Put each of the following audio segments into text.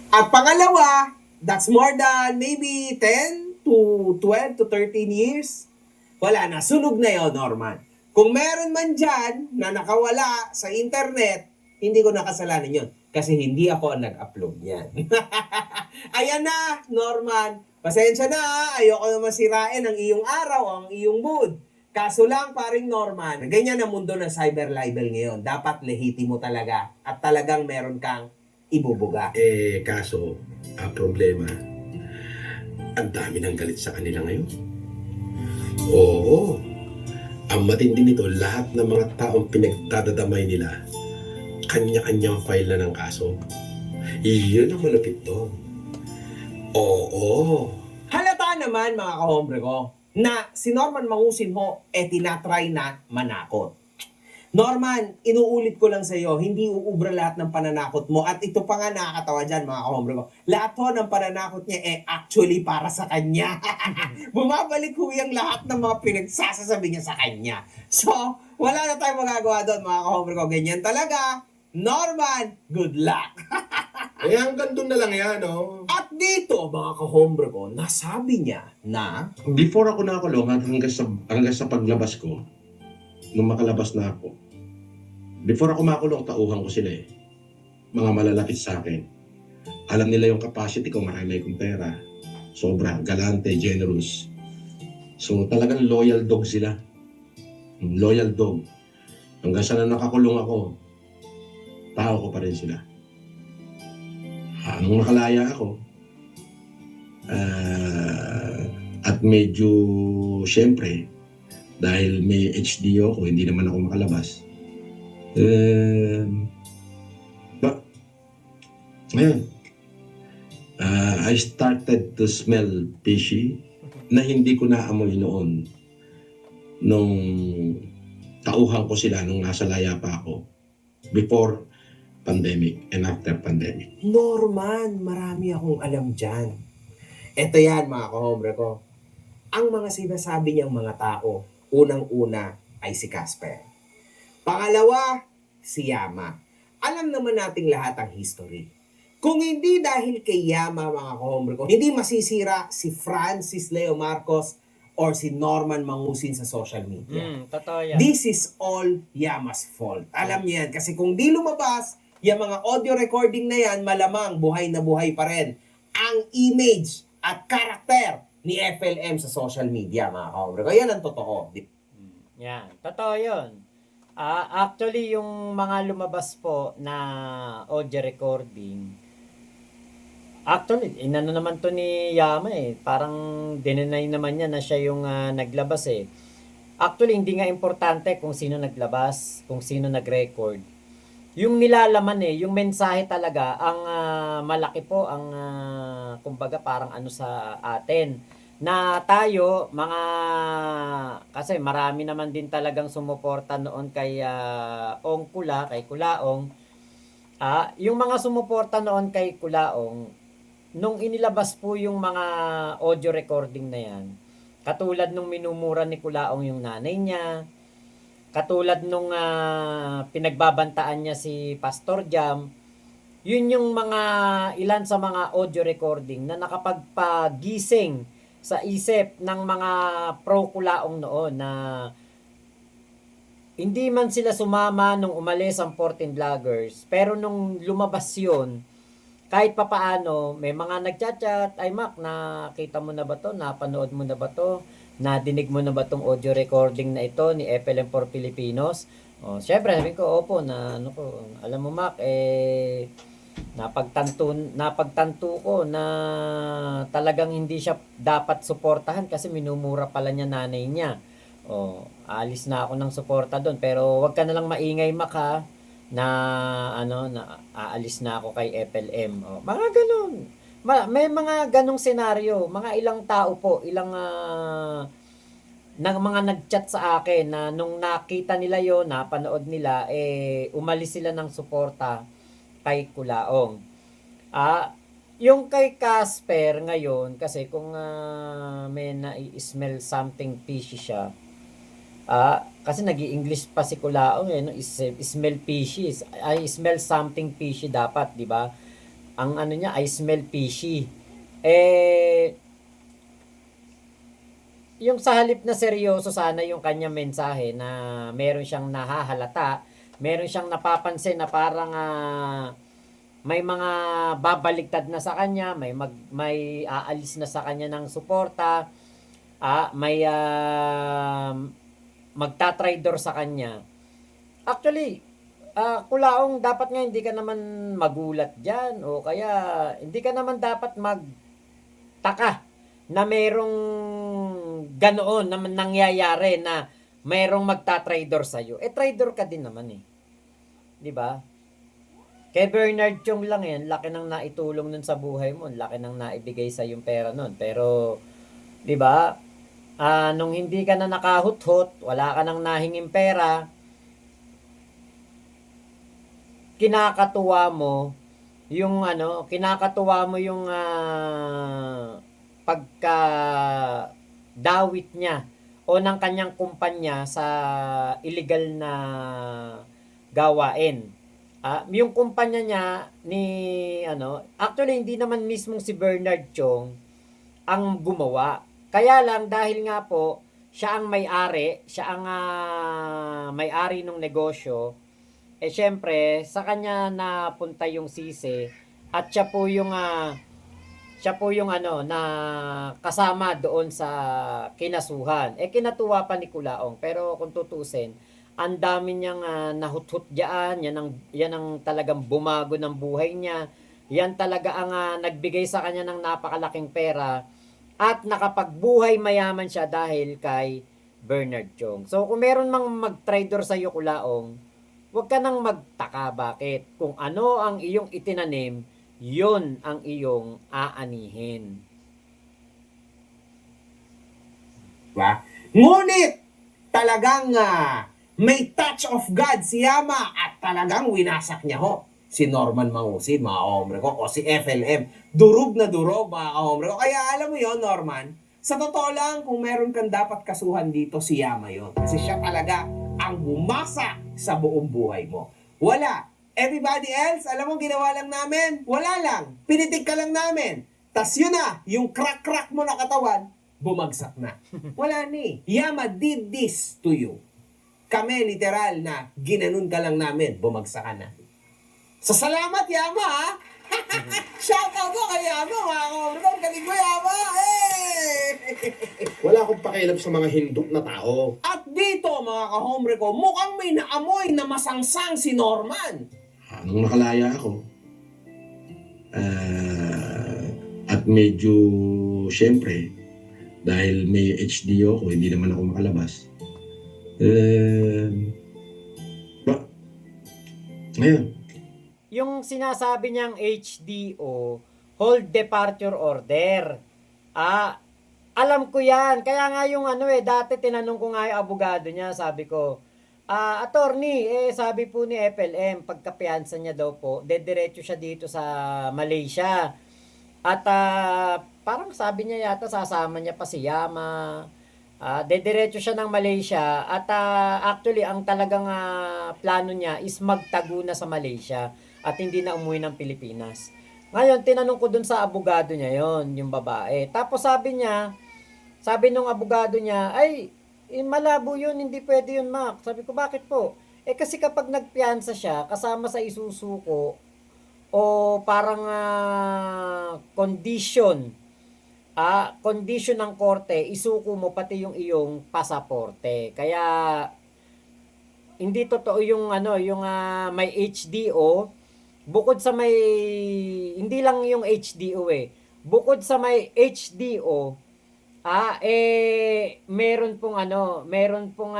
At pangalawa, that's more than maybe 10 to 12 to 13 years. Wala na, sunog na yon, Norman. Kung meron man dyan na nakawala sa internet, hindi ko nakasalanan yon. Kasi hindi ako ang nag-upload yan. Ayan na, Norman. Pasensya na, ayoko na masirain ang iyong araw, ang iyong mood. Kaso lang, paring Norman, ganyan ang mundo ng cyber libel ngayon. Dapat lehitimo talaga at talagang meron kang ibubuga. Kaso, ang problema, ang dami ng galit sa kanila ngayon. Oo, ang matindi nito, lahat ng mga taong pinagdadadamay nila, kanya-kanyang file na ng kaso. Iyon ang malapit to. Oo. Halata naman mga kahombre ko na si Norman Mangusinho tinatry na manakot. Norman, inuulit ko lang sa iyo, hindi uubra lahat ng pananakot mo. At ito pa nga nakakatawa dyan mga kahombre ko. Lahat ho ng pananakot niya actually para sa kanya. Bumabalik ho yung lahat ng mga pinagsasasabi niya sa kanya. So, wala na tayong magagawa doon mga kahombre ko. Ganyan talaga. Norman, good luck. Hanggang doon na lang yan, no? At dito mga kahombre ko, nasabi niya na Before ako nakulong, hanggang sa paglabas ko, nung makalabas na ako, before ako makulong, tauhan ko sila eh. Mga malalapit sa akin. Alam nila yung capacity ko, marami akong pera. Sobra, galante, generous. So talagang loyal dog sila. Loyal dog. Hanggang sa na nakakulong ako, tao ko pa rin sila. Nung makalaya ako, at medyo, syempre, dahil may HDO ako, hindi naman ako makalabas. Ngayon, I started to smell fishy na hindi ko naamoy noon nung tauhan ko sila nung nasa laya pa ako before pandemic and after pandemic. Norman, marami akong alam dyan. Ito yan mga kahombre ko. Ang mga sinasabi niyang mga tao, unang-una ay si Casper. Pangalawa, si Yama. Alam naman nating lahat ang history. Kung hindi dahil kay Yama mga kahombre ko, hindi masisira si Francis Leo Marcos or si Norman Mangusin sa social media. Totoo yan. This is all Yama's fault. Alam niyo yan. Kasi kung di lumabas, yung mga audio recording na yan, malamang buhay na buhay pa rin ang image at karakter ni FLM sa social media, mga kahombre ko. Yan ang totoo. Yan, totoo yun. Actually, yung mga lumabas po na audio recording, actually, inano naman to ni Yama eh. Parang dinenay naman niya na siya yung naglabas eh. Actually, hindi nga importante kung sino naglabas, kung sino nag-record. Yung nilalaman eh, yung mensahe talaga, ang malaki po, ang kumbaga parang ano sa atin. Na tayo, kasi marami naman din talagang sumuporta noon kay Ong Kula, kay Kulaong. Yung mga sumuporta noon kay Kulaong, nung inilabas po yung mga audio recording na yan, katulad nung minumura ni Kulaong yung nanay niya, katulad nung pinagbabantaan niya si Pastor Jam, yun yung mga ilan sa mga audio recording na nakapagpagising sa isip ng mga pro-Kulaong noon na hindi man sila sumama nung umalis ang 14 vloggers, pero nung lumabas yun, kahit papaano, may mga nagchat-chat, ay Mac, nakita mo na ba to? Napanood mo na ba to? Nadinig mo na ba tong audio recording na ito ni FLM for Filipinos? Syempre, sabi ko, opo, alam mo Mac, napagtanto ko na talagang hindi siya dapat suportahan kasi minumura pala niya nanay niya. Alis na ako ng suporta doon, pero wag ka na lang maingay Mac ha, na aalis na ako kay FLM. Mga ganun. May mga ganong senaryo, mga ilang tao po, ilang mga nag-chat sa akin na nung nakita nila yon, napanood nila, umalis sila ng suporta kay Kulaong. Yung kay Casper ngayon, kasi kung may na-smell something fishy siya, kasi nag-i-English pa si Kulaong no? Smell fishy, I smell something fishy dapat, di ba? ang ano niya, I smell fishy. Eh, yung sa halip na seryoso sana yung kanya mensahe na meron siyang nahahalata, meron siyang napapansin na parang may mga babaliktad na sa kanya, may aalis na sa kanya ng suporta, may magta-traitor sa kanya. Actually, Kulaong, dapat nga hindi ka naman magulat diyan o kaya hindi ka naman dapat magtaka na merong ganoon naman nangyayari na merong magta-traitor sa iyo. Eh traitor ka din naman eh. 'Di ba? Kay Bernard Chong lang yan, laki nang naitulong nun sa buhay mo, laki nang naibigay sa yung pera nun. Pero 'di ba? Nung hindi ka na nakahuthot, wala ka nang nahinging pera, kinakatuwa mo yung pagka dawit niya o ng kanyang kumpanya sa illegal na gawain. Yung kumpanya niya actually hindi naman mismong si Bernard Chong ang gumawa. Kaya lang dahil nga po siya ang may-ari, siya ang may-ari ng negosyo, eh syempre sa kanya napunta yung sisi at siya po yung na kasama doon sa kinasuhan. Eh kinatuwa pa ni Kulaong, pero kung tutusin, ang dami niyang nahuthut diyan, yan ang talagang bumago ng buhay niya. Yan talaga ang nagbigay sa kanya ng napakalaking pera at nakapagbuhay mayaman siya dahil kay Bernard Chong. So kung meron mang mag-traitor sa iyo, Kulaong, huwag ka nang magtaka bakit. Kung ano ang iyong itinanim, yun ang iyong aanihin. Diba? Ngunit, talagang may touch of God si Yama at talagang winasak niya ho si Norman Mangusid, mga kahombre ko, o si FLM. Durog na durog, mga kahombre ko. Kaya alam mo yon Norman, sa totoo lang, kung meron kang dapat kasuhan dito, si Yama yon. Kasi siya talaga ang bumasa sa buong buhay mo. Wala. Everybody else, alam mo, ginawa lang namin? Wala lang. Pinitik ka lang namin. Tas yun na, yung crack-crack mo na katawan, bumagsak na. Wala ni. Yama did this to you. Kami, literal na, ginanon ka lang namin, bumagsak ka na. So, salamat, Yama, ha? Shout out mo kay Yama, mga kahombre. Galing mo, Yama. Hey! Wala akong pakialam sa mga hindot na tao. At dito, mga kahombre ko, mukhang may naamoy na masangsang si Norman. Nung nakalaya ako, at medyo, syempre, dahil may HDO ako, hindi naman ako makalabas. Ngayon, Yung sinasabi niyang HDO, Hold Departure Order. Alam ko yan. Kaya nga yung dati tinanong ko nga yung abogado niya, sabi ko, attorney, sabi po ni FLM, pagkapiyansa niya daw po, dediretso siya dito sa Malaysia. At parang sabi niya yata, sasama niya pa si Yama. Dediretso siya ng Malaysia. At actually, ang talagang plano niya is magtago na sa Malaysia at hindi na umuwi ng Pilipinas. Ngayon, tinanong ko dun sa abogado niya yung babae. Tapos sabi nung abogado niya, ay, malabo yun, hindi pwede yun, Mac. Sabi ko, bakit po? Kasi kapag nagpiyansa siya, kasama sa isusuko, o parang condition ng korte, isuko mo pati yung iyong pasaporte. Kaya, hindi totoo yung may HDO, bukod sa hindi lang yung HDO bukod sa may HDO, meron pong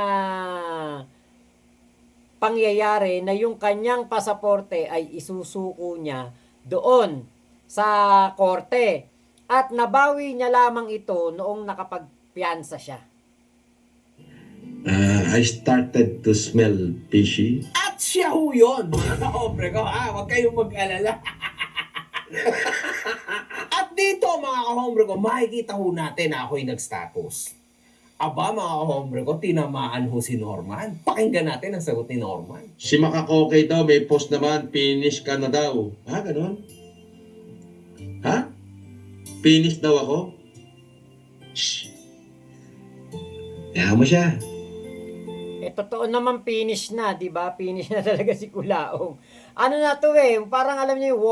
pangyayari na yung kanyang pasaporte ay isusuko niya doon sa korte. At nabawi niya lamang ito noong nakapagpiyansa siya. I started to smell fishy. At siya ho yun, mga kahombre ko, huwag kayong mag-alala. At dito, mga kahombre ko, makikita ho natin na ako'y nag-status. Aba, mga kahombre ko, tinamaan ho si Norman. Pakinggan natin ang sagot ni Norman. Si Makakokey daw, may post naman, finish ka na daw. Ganon? Ha? Finish daw ako? Shh. Kaya mo siya. Eh, totoo naman finish na, di ba? Finish na talaga si Kulaong. Ano na to parang alam niyo yung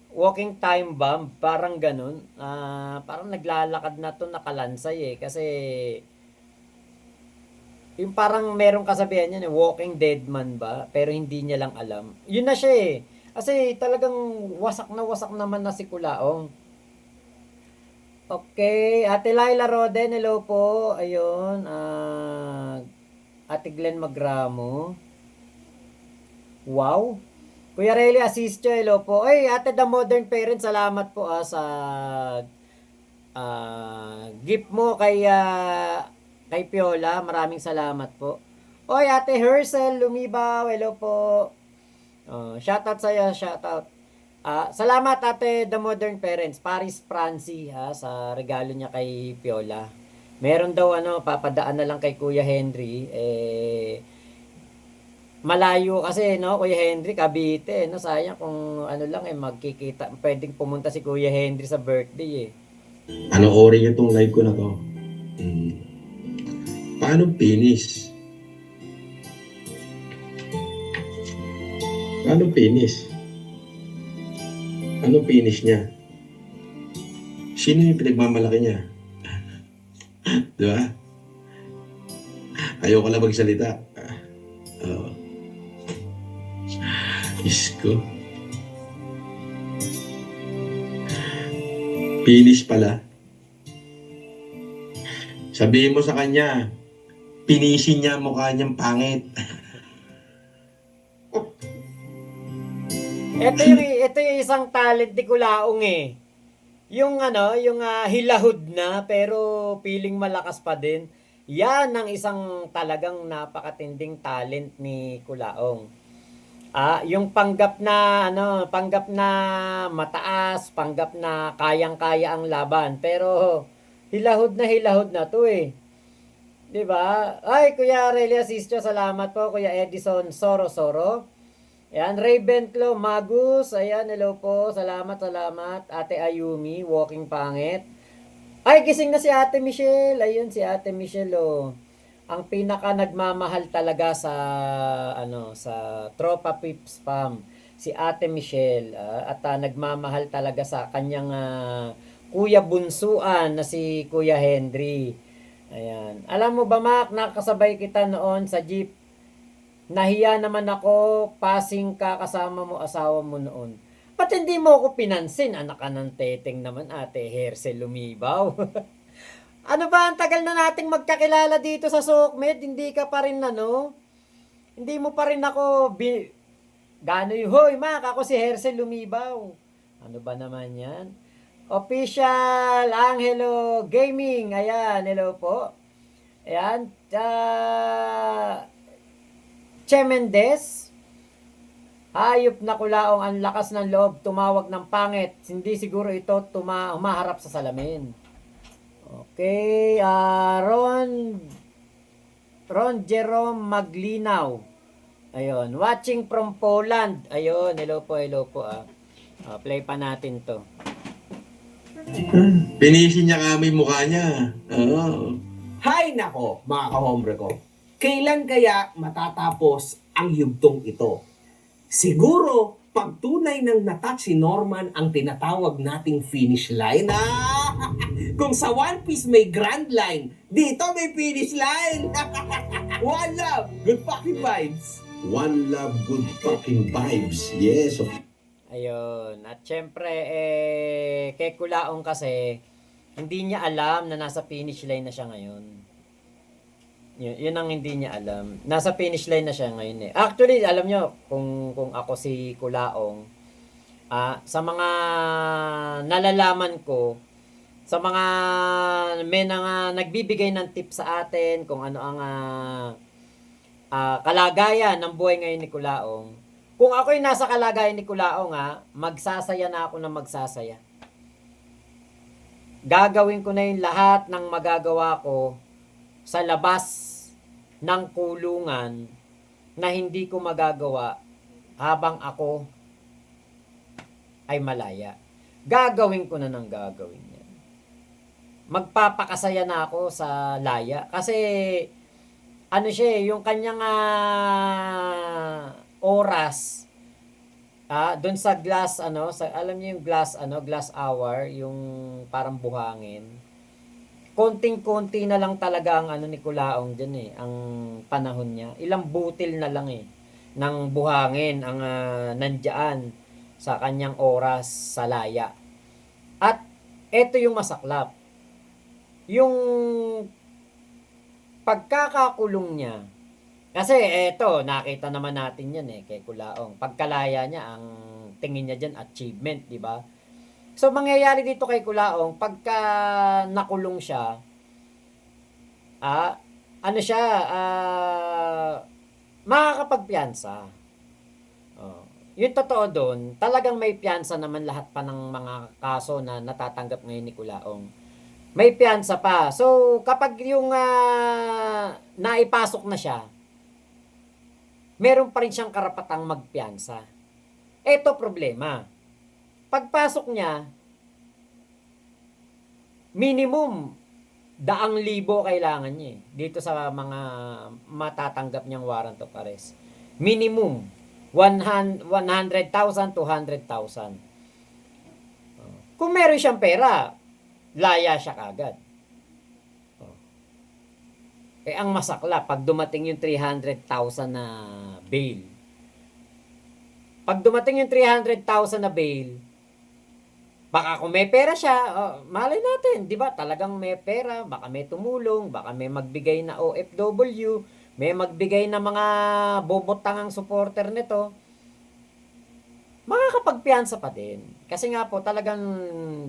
walking time bomb, parang ganun. Parang naglalakad na to nakalansay kasi yung parang merong kasabihan yan, walking dead man ba? Pero hindi niya lang alam. Yun na siya Kasi talagang wasak naman na si Kulaong. Okay, Ate Laila Roden, hello po. Ayun, Ate Glenn Magramo. Wow. Kuya Relly Asistio, hello po. Ay, Ate The Modern Parent, salamat po sa gift mo kay Piola. Maraming salamat po. Oy, Ate Hercel Lumibaw, hello po. Shoutout sa'yo, shoutout. Salamat Ate The Modern Parents, Paris Francie sa regalo niya kay Piola. Meron daw papadaan na lang kay Kuya Henry. Malayo kasi Kuya Henry, Cavite sayang kung lang magkikita, pwedeng pumunta si Kuya Henry sa birthday Ano oras niyo tong live ko na to? Paano finish? Paano finish? Ano finish niya? Sino yung pinagmamalaki niya? Di ba? Ayoko lang magsalita. Isko. Finish pala. Sabihin mo sa kanya, pinisin niya ang mukha niyang pangit. Ito yung isang talent ni Kulaong Yung hilahod na pero feeling malakas pa din. Yan ang isang talagang napakatinding talent ni Kulaong. Yung panggap na mataas, panggap na kayang-kaya ang laban, pero hilahod na 'to 'Di ba? Ay, Kuya Relia Asistio, salamat po. Kuya Edison Soro. Ayan, Ravenclaw Magus. Ayan, hello po. Salamat. Ate Ayumi, walking pangit. Ay, gising na si Ate Michelle. Ayun, si Ate Michelle, Ang pinaka nagmamahal talaga sa Tropa Pips Spam, si Ate Michelle. At nagmamahal talaga sa kanyang kuya bunsuan na si Kuya Henry. Ayan. Alam mo ba, Mac, nakasabay kita noon sa jeep. Nahiya naman ako, passing ka kasama mo, asawa mo noon. Ba't hindi mo ako pinansin? Anak ka ng teteng naman, Ate Hercel Lumibaw. Ano ba, ang tagal na nating magkakilala dito sa Sokmed, hindi ka pa rin hindi mo pa rin ako, hoy Mac, ako si Hercel Lumibaw. Ano ba naman yan? Official Angelo Gaming, ayan, hello po. Ayan, Che Mendez, hayop na Kulaong, ang lakas ng loob, tumawag ng pangit. Hindi siguro ito humaharap sa salamin. Okay, Ron Jerome Maglinaw. Ayun, watching from Poland. Ayun, hello po. Play pa natin to. Pinisin niya kami mukha niya. Hay nako, mga kahombre ko. Kailan kaya matatapos ang yugtong ito? Siguro, pag tunay ng natouch si Norman ang tinatawag nating finish line. Kung sa One Piece may grand line, dito may finish line. One love, good fucking vibes. One love, good fucking vibes. Yes. Ayun. At syempre, kay Kulaong kasi, hindi niya alam na nasa finish line na siya ngayon. Yun ang hindi niya alam. Nasa finish line na siya ngayon Actually, alam nyo, kung ako si Kulaong, sa mga nalalaman ko, sa mga may nagbibigay ng tip sa atin, kung ano ang kalagayan ng buhay ngayon ni Kulaong, kung ako'y nasa kalagayan ni Kulaong, magsasaya na ako ng magsasaya. Gagawin ko na yung lahat ng magagawa ko sa labas ng kulungan na hindi ko magagawa habang ako ay malaya. Gagawin ko na ng gagawin yan. Magpapakasaya na ako sa laya. Kasi, ano siya yung kanyang oras, doon sa glass, alam niyo yung glass hour, yung parang buhangin. Konting-konti na lang talaga ang ni Kulaong dyan ang panahon niya. Ilang butil na lang ng buhangin ang nandyan sa kanyang oras sa laya. At eto yung masaklap. Yung pagkakakulong niya, kasi eto, nakita naman natin yan kay Kulaong. Pagkalaya niya, ang tingin niya dyan, achievement, di ba? So, mangyayari dito kay Kulaong, pagka nakulong siya, makakapagpiyansa. Yung totoo doon, talagang may piyansa naman lahat pa ng mga kaso na natatanggap ngayon ni Kulaong. May piyansa pa. So, kapag yung naipasok na siya, meron pa rin siyang karapatang magpiyansa. Ito problema. Pagpasok niya, minimum 100,000 kailangan niya dito sa mga matatanggap niyang warrant of arrest. Minimum 100,000, 200,000. Kung meron siyang pera, laya siya kagad. Ang masakla, pag dumating yung 300,000 na bail. Pag dumating yung 300,000 na bail, baka kung may pera siya, malay natin, di ba? Talagang may pera, baka may tumulong, baka may magbigay na OFW, may magbigay na mga bobotangang supporter nito, makakapagpiyansa pa din. Kasi nga po, talagang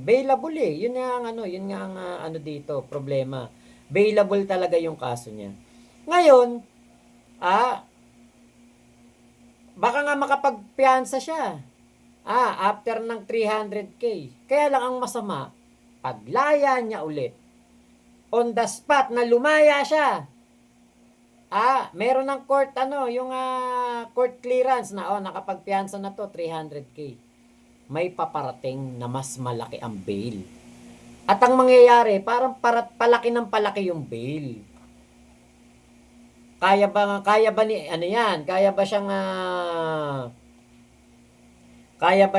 bailable Yun nga ang dito, problema. Bailable talaga yung kaso niya. Ngayon, baka nga makapagpiyansa siya. After ng 300K. Kaya lang ang masama, paglaya niya ulit, on the spot na lumaya siya, meron ng court, yung court clearance na, nakapagpiyansa na to, 300K. May paparating na mas malaki ang bail. At ang mangyayari, parang palaki ng palaki yung bail. Kaya ba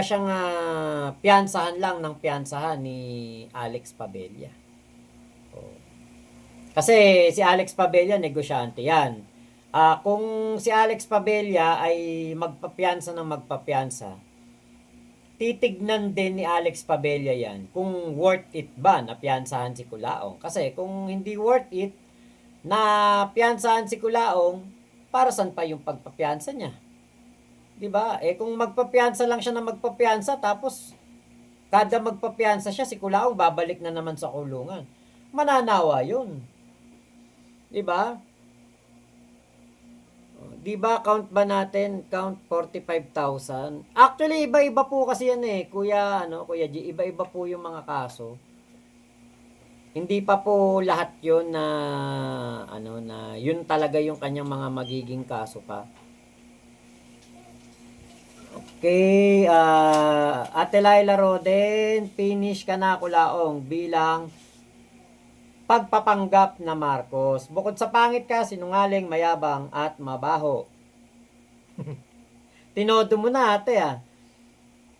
siyang piyansahan lang ng piyansahan ni Alex Pabella? Kasi si Alex Pabella, negosyante yan. Kung si Alex Pabella ay magpapiyansa ng magpapiyansa, titignan din ni Alex Pabella yan kung worth it ba na piyansahan si Kulaong. Kasi kung hindi worth it na piyansahan si Kulaong, para saan pa yung pagpapiyansa niya? 'Di ba? Kung magpapiyansa lang siya na magpapiyansa, tapos kada magpapiyansa siya, si Kulaong babalik na naman sa kulungan. Mananawa 'yun. 'Di ba? Di ba count 45,000? Actually, iba-iba po kasi yan Kuya G, iba-iba po yung mga kaso. Hindi pa po lahat 'yon na na yun talaga yung kanyang mga magiging kaso pa. Okay, Ate Laila Roden, finish ka na Kulaong bilang pagpapanggap na Marcos. Bukod sa pangit ka, sinungaling, mayabang, at mabaho. Tinodo mo na ate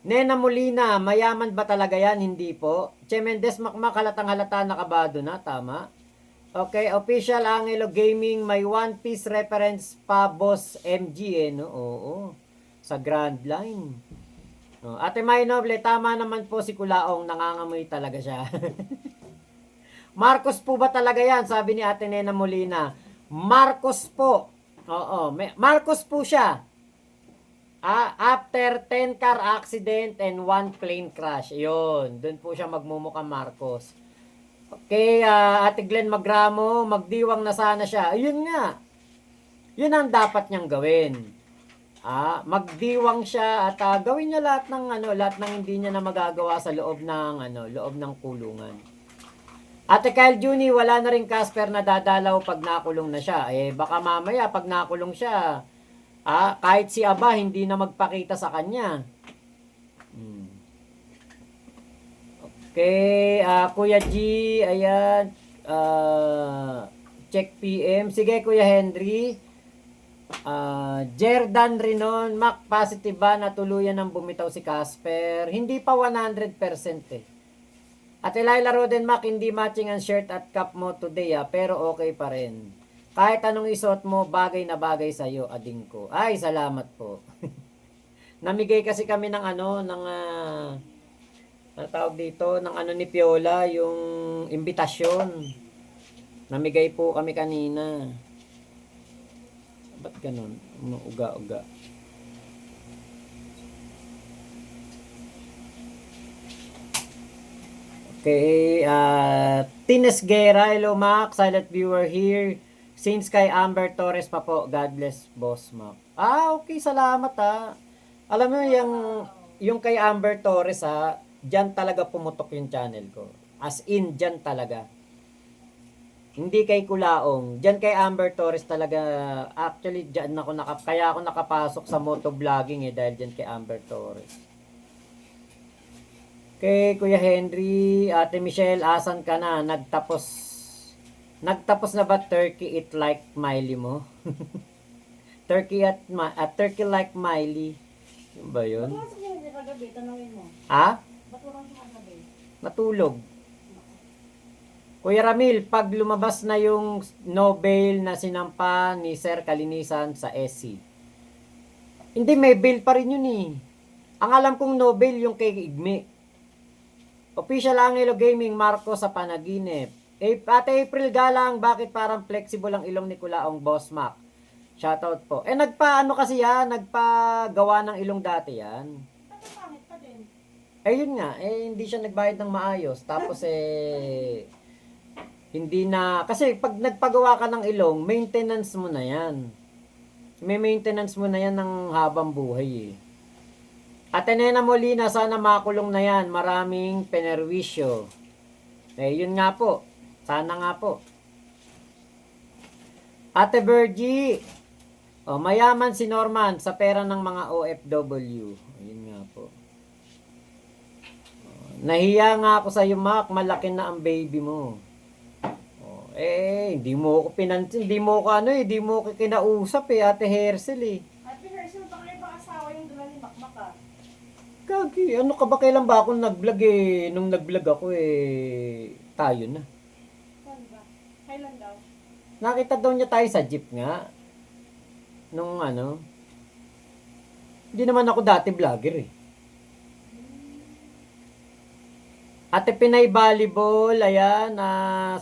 Nena Molina, mayaman ba talaga yan? Hindi po. Che Mendez Makmak, halatang halata, nakabado na. Tama. Okay, Official Angelo Gaming, may One Piece reference pa, Boss MG Oo. Sa Grand Line. Ate May Noble, tama naman po si Kulaong, nangangamoy talaga siya. Marcos po ba talaga yan? Sabi ni Ate Nena Molina. Marcos po. Oo. Marcos po siya. After 10 car accident and 1 plane crash. Yun. Doon po siya magmumukha Marcos. Okay, Ate Glenn Magramo, magdiwang na sana siya. Ayun nga. Yun ang dapat niyang gawin. Magdiwang siya at gawin niya lahat ng hindi niya na magagawa sa loob ng kulungan. Ate Kyle Juni, wala na rin Casper na dadalaw pag nakulong na siya. Baka mamaya pag nakulong siya, kahit si Aba hindi na magpakita sa kanya. Kay Kuya G, ayan, check PM. Sige, Kuya Henry. Jerdan Rinon, Mac, positive ba na tuluyan ng bumitaw si Casper? Hindi pa 100% eh. At Elijah Roden, Mac, hindi matching ang shirt at cap mo today pero okay pa rin. Kahit anong isuot mo, bagay na bagay sa'yo, ading ko. Ay, salamat po. Namigay kasi kami ng ano tawag dito, ng ano ni Piola, yung imbitasyon. Namigay po kami kanina. Ba't ganun? Uga-uga. Okay, Tines Guerra, hello Mac, silent viewer here. Since kay Amber Torres pa po, God bless Boss Mac. Okay, salamat Alam mo yung kay Amber Torres diyan talaga pumutok yung channel ko. As in, diyan talaga. Hindi kay Kulaong. Diyan kay Amber Torres talaga. Actually, diyan kaya ako nakapasok sa motovlogging dahil diyan kay Amber Torres. Kay Kuya Henry, Ate Michelle, asan ka na? Nagtapos na ba Turkey It Like Miley mo? Turkey like Miley. Yung ba yun? Ba't wala siya kagabi? Tanungin mo. Ha? Ba't wala siya kagabi? Natulog. Kuya Ramil, pag lumabas na yung no-bail na sinampa ni Sir Kalinisan sa SC. Hindi, may bail pa rin yun Ang alam kong no-bail yung kay Igme. Official Angelo Gaming, Marco sa panaginip. Ate April Galang, bakit parang flexible ang ilong ni Kulaong Boss Mac? Shoutout po. Nagpa-ano kasi nagpagawa ng ilong dati yan. Ba't ang pangit pa din? Yun nga, hindi siya nagbayad ng maayos. Tapos hindi na, kasi pag nagpagawa ka ng ilong, maintenance mo na yan. May maintenance mo na yan ng habang buhay Atenena Molina, sana makulong na yan. Maraming penerwisyo. Yun nga po. Sana nga po. Ate Virgie, mayaman si Norman sa pera ng mga OFW. Yun nga po. Nahiya nga ako sa iyo, Mac. Malaki na ang baby mo. Hindi mo ako pinansin. Hindi mo ako kinausap Ate Hersel Ate Hershel, baka yung bang asawa yung dala ni Makmak Kagi, ano ka ba? Kailan ba ako nag-vlog Nung nag-vlog ako tayo na. Saan ba? Kailan daw? Nakita daw niya tayo sa jeep nga. Nung Hindi naman ako dati vlogger Ate Pinay Volleyball, ayan,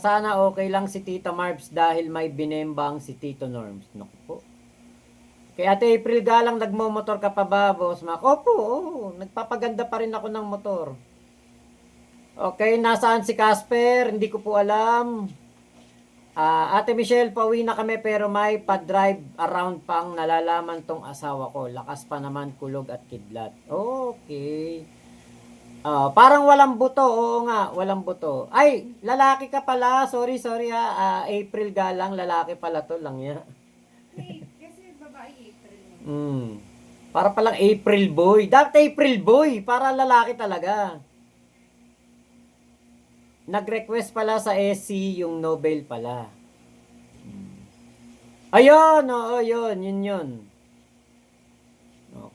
sana okay lang si Tita Marbs dahil may binembang si Tito Norms. Naku po. Kay Ate April Galang, nagmo-motor ka pa ba, Boss Mac? Opo, nagpapaganda pa rin ako ng motor. Okay, nasaan si Casper? Hindi ko po alam. Ate Michelle, pauwi na kami pero may pa-drive around pang nalalaman tong asawa ko. Lakas pa naman, kulog at kidlat. Okay. Parang walang buto. Oo nga, walang buto. Ay, lalaki ka pala. Sorry April Galang, lalaki pala to lang ya. Kasi babae April. Para palang April boy. Dapat April boy, para lalaki talaga. Nag-request pala sa SC yung Nobel pala. Ayun, yun.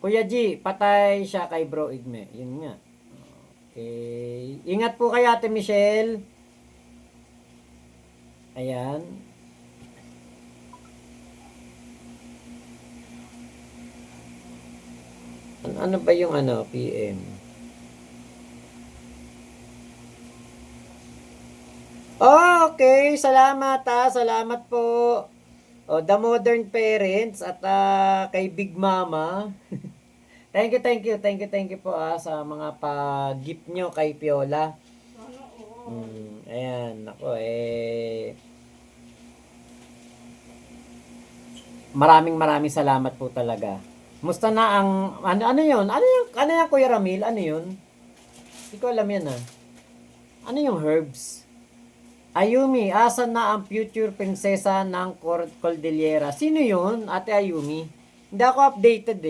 Kuya G, patay siya kay Bro Igme. Yun nga. Okay. Ingat po kayo, Ate Michelle. Ayan. Ano ba yung PM? Okay, salamat salamat po. The Modern Parents at kay Big Mama. Thank you po sa mga pag-gift nyo kay Piola. Ayan, ako maraming salamat po talaga. Musta na ang ano yun? Ano yung Kuya Ramil? Ano yun? Hindi ko alam yan Ano yung herbs? Ayumi, asan na ang future prinsesa ng Cordillera? Sino yun, Ate Ayumi? Hindi ako updated